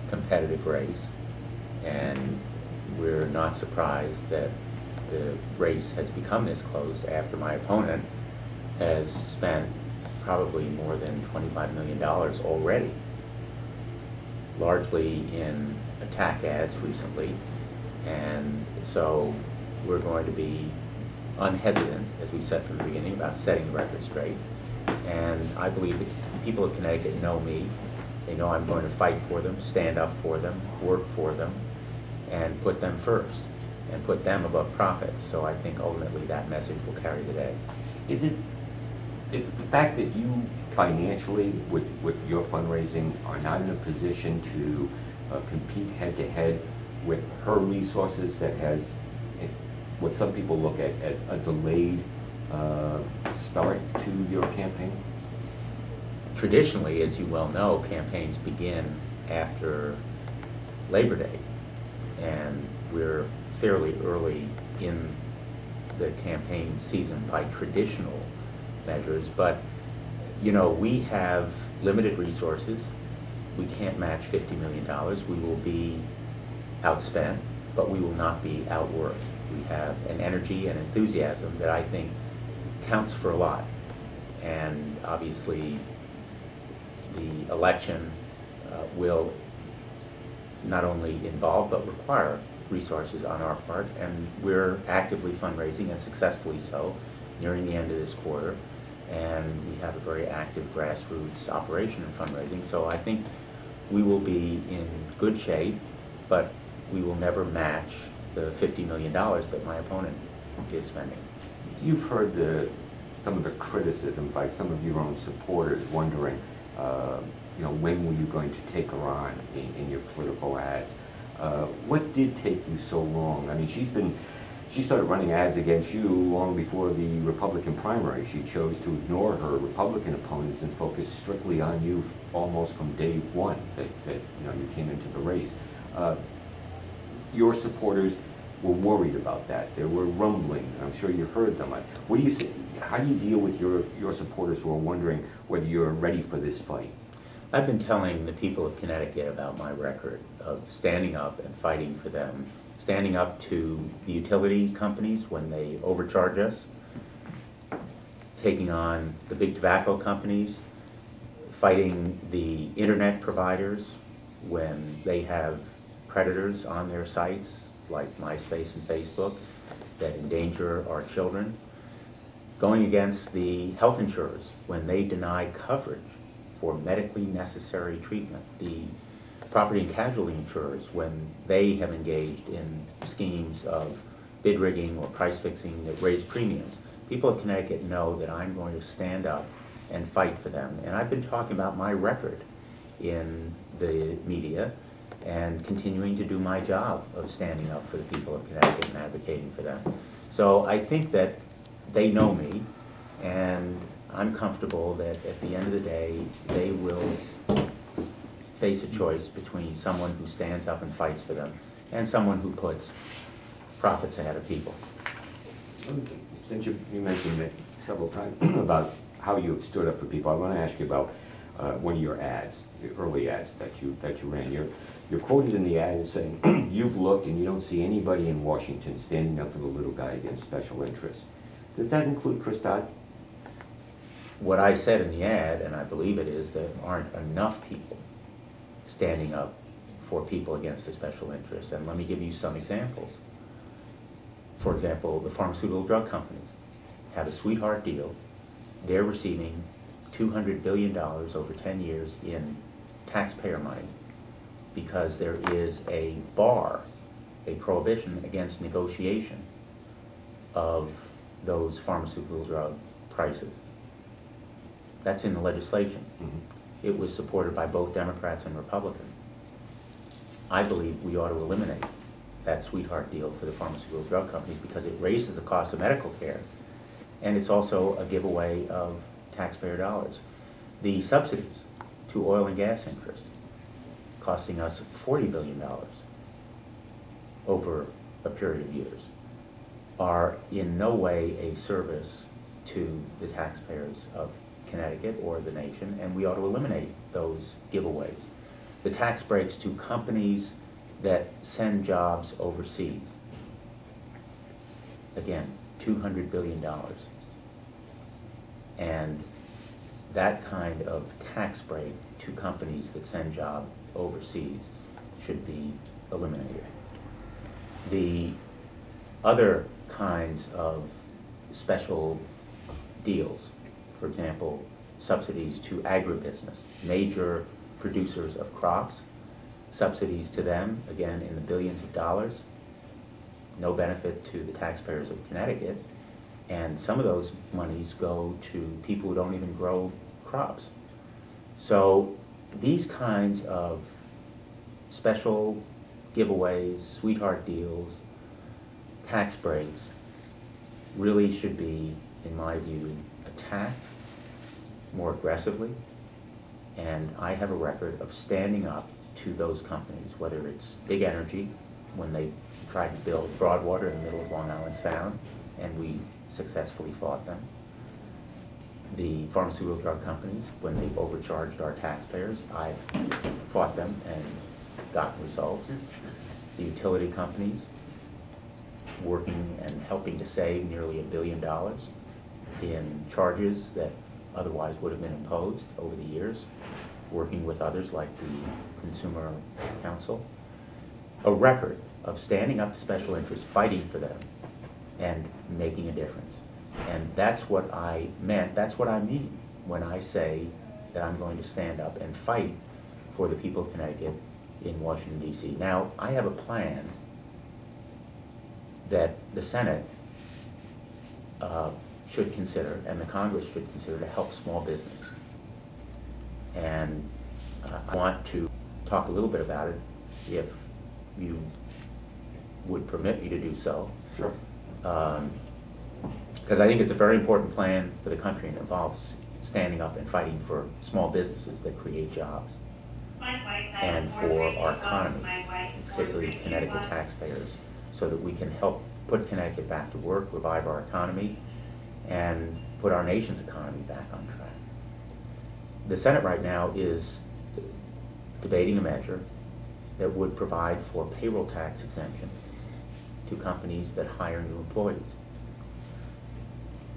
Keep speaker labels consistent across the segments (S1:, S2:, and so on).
S1: competitive race, and we're not surprised that the race has become this close after my opponent has spent probably more than $25 million already, largely in attack ads recently. And so we're going to be unhesitant, as we've said from the beginning, about setting the record straight. And I believe that people of Connecticut know me. They know I'm going to fight for them, stand up for them, work for them, and put them first, and put them above profits. So I think ultimately that message will carry the day.
S2: Is it the fact that you financially, with your fundraising, are not in a position to compete head-to-head with her resources that has what some people look at as a delayed start to your campaign?
S1: Traditionally, as you well know, campaigns begin after Labor Day, and we're fairly early in the campaign season by traditional measures. But you know, we have limited resources. We can't match $50 million. We will be outspent, but we will not be outworked. We have an energy and enthusiasm that I think counts for a lot. And obviously, the election will not only involve but require resources on our part, and we're actively fundraising, and successfully so, nearing the end of this quarter. And we have a very active grassroots operation in fundraising. So I think we will be in good shape, but we will never match the $50 million that my opponent is spending.
S2: You've heard some of the criticism by some of your own supporters wondering, you know, when were you going to take her on in your political ads? What did take you so long? I mean, she started running ads against you long before the Republican primary. She chose to ignore her Republican opponents and focus strictly on you almost from day one that you know, you came into the race. Your supporters were worried about that. There were rumblings, and I'm sure you heard them. What do you say? How do you deal with your supporters who are wondering whether you're ready for this fight?
S1: I've been telling the people of Connecticut about my record of standing up and fighting for them, standing up to the utility companies when they overcharge us, taking on the big tobacco companies, fighting the internet providers when they have predators on their sites like MySpace and Facebook that endanger our children, going against the health insurers when they deny coverage for medically necessary treatment, the property and casualty insurers when they have engaged in schemes of bid rigging or price fixing that raise premiums. People of Connecticut know that I'm going to stand up and fight for them. And I've been talking about my record in the media and continuing to do my job of standing up for the people of Connecticut and advocating for them. So I think that they know me, and I'm comfortable that at the end of the day, they will face a choice between someone who stands up and fights for them and someone who puts profits ahead of people.
S2: Since you mentioned it several times about how you have stood up for people, I want to ask you about one of your ads, the early ads that you ran. You're quoted in the ad as saying, "You've looked and you don't see anybody in Washington standing up for the little guy against special interests." Does that include Chris Dodd?
S1: What I said in the ad, and I believe it is, there aren't enough people standing up for people against the special interests. And let me give you some examples. For example, the pharmaceutical drug companies have a sweetheart deal. They're receiving $200 billion over 10 years in taxpayer money because there is a bar, a prohibition against negotiation of those pharmaceutical drug prices. That's in the legislation.
S2: Mm-hmm.
S1: It was supported by both Democrats and Republicans. I believe we ought to eliminate that sweetheart deal for the pharmaceutical drug companies because it raises the cost of medical care, and it's also a giveaway of taxpayer dollars. The subsidies to oil and gas interests, costing us $40 billion over a period of years, are in no way a service to the taxpayers of Connecticut or the nation, and we ought to eliminate those giveaways. the tax breaks to companies that send jobs overseas. Again, $200 billion. And that kind of tax break to companies that send jobs overseas should be eliminated. The other kinds of special deals, for example, subsidies to agribusiness, major producers of crops, subsidies to them, again, in the billions of dollars, no benefit to the taxpayers of Connecticut, and some of those monies go to people who don't even grow crops. So these kinds of special giveaways, sweetheart deals, tax breaks really should be, in my view, attacked more aggressively. And I have a record of standing up to those companies, whether it's big energy, when they tried to build Broadwater in the middle of Long Island Sound, and we successfully fought them. The pharmaceutical drug companies, when they've overcharged our taxpayers, I've fought them and gotten results. The utility companies, working and helping to save nearly $1 billion in charges that otherwise would have been imposed over the years, working with others like the Consumer Council. A record of standing up to special interests, fighting for them, and making a difference. And that's what I meant, that's what I mean when I say that I'm going to stand up and fight for the people of Connecticut in Washington, D.C. Now, I have a plan that the Senate should consider, and the Congress should consider, to help small business. And I want to talk a little bit about it, if you would permit me to do so.
S2: Sure.
S1: Because I think it's a very important plan for the country, and involves standing up and fighting for small businesses that create jobs, and for our economy, particularly Connecticut taxpayers, so that we can help put Connecticut back to work, revive our economy, and put our nation's economy back on track. The Senate right now is debating a measure that would provide for payroll tax exemption to companies that hire new employees.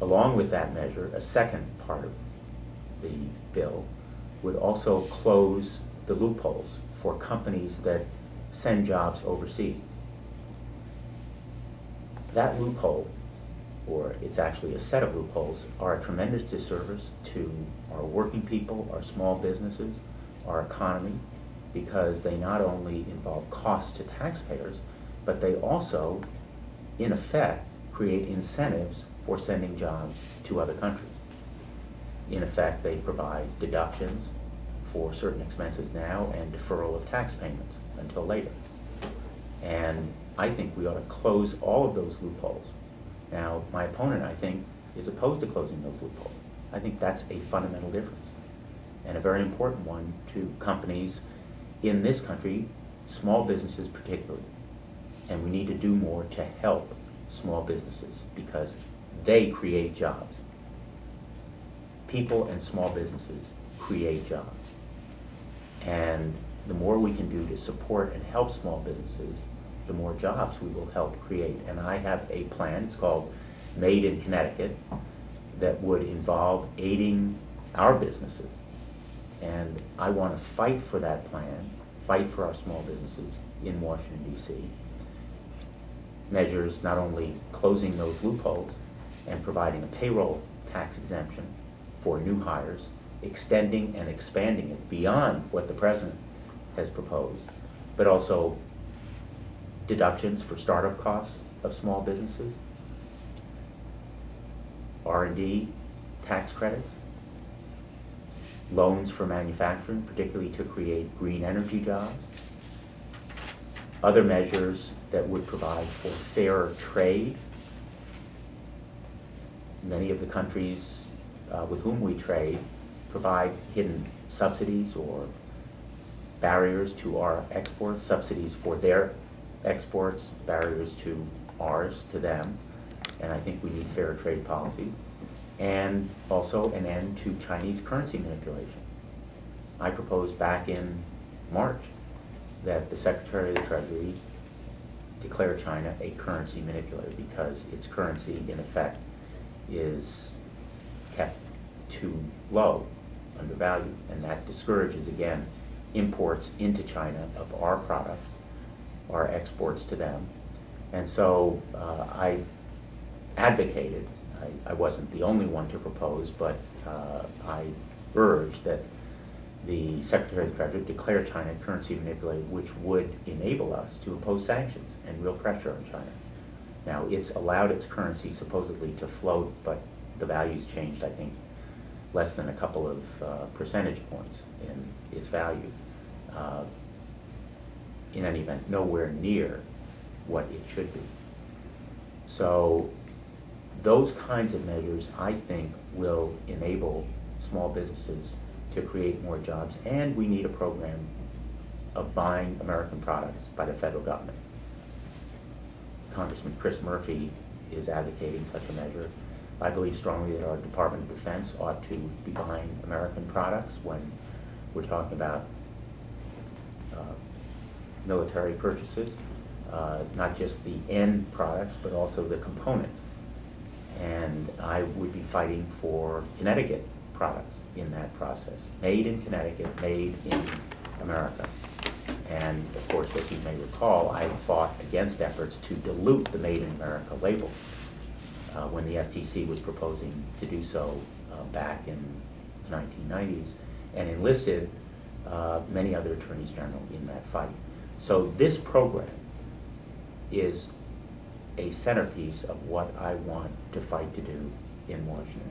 S1: Along with that measure, a second part of the bill would also close the loopholes for companies that send jobs overseas. That loophole, or it's actually a set of loopholes, are a tremendous disservice to our working people, our small businesses, our economy, because they not only involve costs to taxpayers, but they also, in effect, create incentives for sending jobs to other countries. In effect, they provide deductions for certain expenses now and deferral of tax payments until later. And I think we ought to close all of those loopholes. Now, my opponent, I think, is opposed to closing those loopholes. I think that's a fundamental difference, and a very important one to companies in this country, small businesses particularly. And we need to do more to help small businesses, because they create jobs. People and small businesses create jobs. And the more we can do to support and help small businesses, the more jobs we will help create. And I have a plan, it's called Made in Connecticut, that would involve aiding our businesses. And I want to fight for that plan, fight for our small businesses in Washington, D.C. Measures not only closing those loopholes and providing a payroll tax exemption for new hires, extending and expanding it beyond what the president has proposed, but also deductions for startup costs of small businesses, R&D tax credits, loans for manufacturing, particularly to create green energy jobs, other measures that would provide for fairer trade. Many of the countries with whom we trade provide hidden subsidies or barriers to our exports, subsidies for their exports, barriers to ours, to them, and I think we need fair trade policies, and also an end to Chinese currency manipulation. I proposed back in March that the Secretary of the Treasury declare China a currency manipulator because its currency, in effect, is kept too low, undervalued, and that discourages, again, imports into China of our products, our exports to them. And so I advocated, I wasn't the only one to propose, but I urged that the Secretary of the Treasury declare China a currency manipulator, which would enable us to impose sanctions and real pressure on China. Now, it's allowed its currency supposedly to float, but the value's changed, I think, less than a couple of percentage points in its value. In any event, nowhere near what it should be. So those kinds of measures, I think, will enable small businesses to create more jobs, and we need a program of buying American products by the federal government. Congressman Chris Murphy is advocating such a measure. I believe strongly that our Department of Defense ought to be buying American products when we're talking about military purchases, not just the end products, but also the components. And I would be fighting for Connecticut products in that process. Made in Connecticut, made in America. And of course, as you may recall, I fought against efforts to dilute the Made in America label when the FTC was proposing to do so back in the 1990s, and enlisted many other attorneys general in that fight. So this program is a centerpiece of what I want to fight to do in Washington.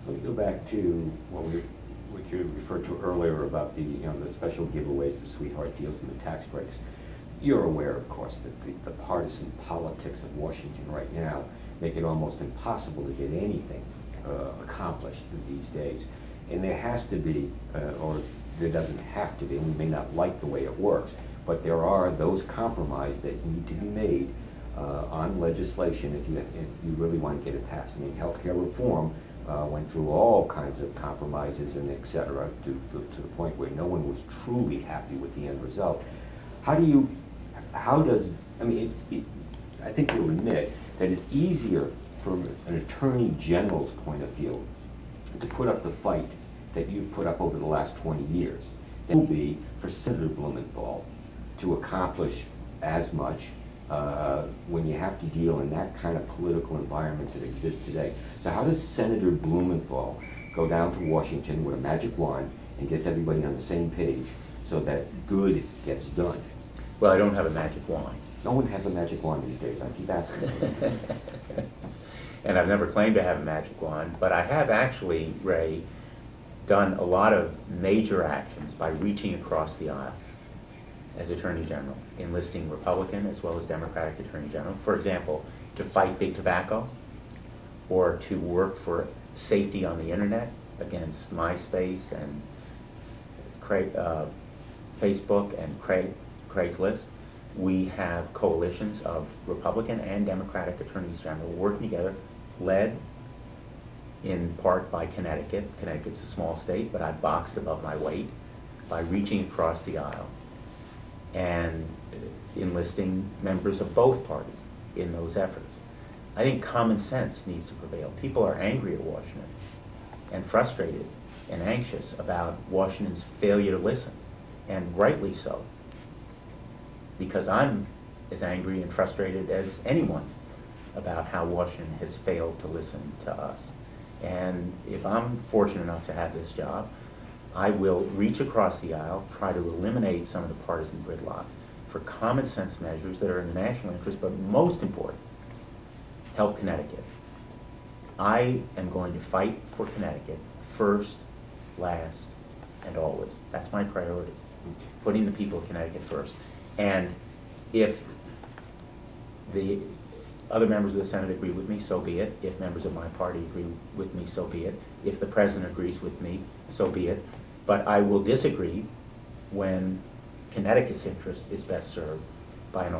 S2: Let me go back to what you referred to earlier about the the special giveaways, the sweetheart deals, and the tax breaks. You're aware, of course, that the partisan politics of Washington right now make it almost impossible to get anything accomplished these days. And there has to be, or there doesn't have to be, and we may not like the way it works, but there are those compromises that need to be made on legislation if you really want to get it passed. I mean, healthcare reform went through all kinds of compromises and et cetera to the point where no one was truly happy with the end result. I mean, I think you'll admit that it's easier from an attorney general's point of view to put up the fight that you've put up over the last 20 years than it will be for Senator Blumenthal to accomplish as much when you have to deal in that kind of political environment that exists today. So how does Senator Blumenthal go down to Washington with a magic wand and gets everybody on the same page so that good gets done?
S1: Well, I don't have a magic wand.
S2: No one has a magic wand these days, I keep asking.
S1: And I've never claimed to have a magic wand, but I have actually, Ray, done a lot of major actions by reaching across the aisle as Attorney General, enlisting Republican as well as Democratic Attorney General. For example, to fight big tobacco, or to work for safety on the internet against MySpace and Facebook and Craigslist. We have coalitions of Republican and Democratic Attorneys General working together, led in part by Connecticut. Connecticut's a small state, but I boxed above my weight by reaching across the aisle and enlisting members of both parties in those efforts. I think common sense needs to prevail. People are angry at Washington and frustrated and anxious about Washington's failure to listen, and rightly so, because I'm as angry and frustrated as anyone about how Washington has failed to listen to us. And if I'm fortunate enough to have this job, I will reach across the aisle, try to eliminate some of the partisan gridlock for common sense measures that are in the national interest, but most important, help Connecticut. I am going to fight for Connecticut first, last, and always. That's my priority, putting the people of Connecticut first. And if the other members of the Senate agree with me, so be it. If members of my party agree with me, so be it. If the President agrees with me, so be it. But I will disagree when Connecticut's interest is best served by an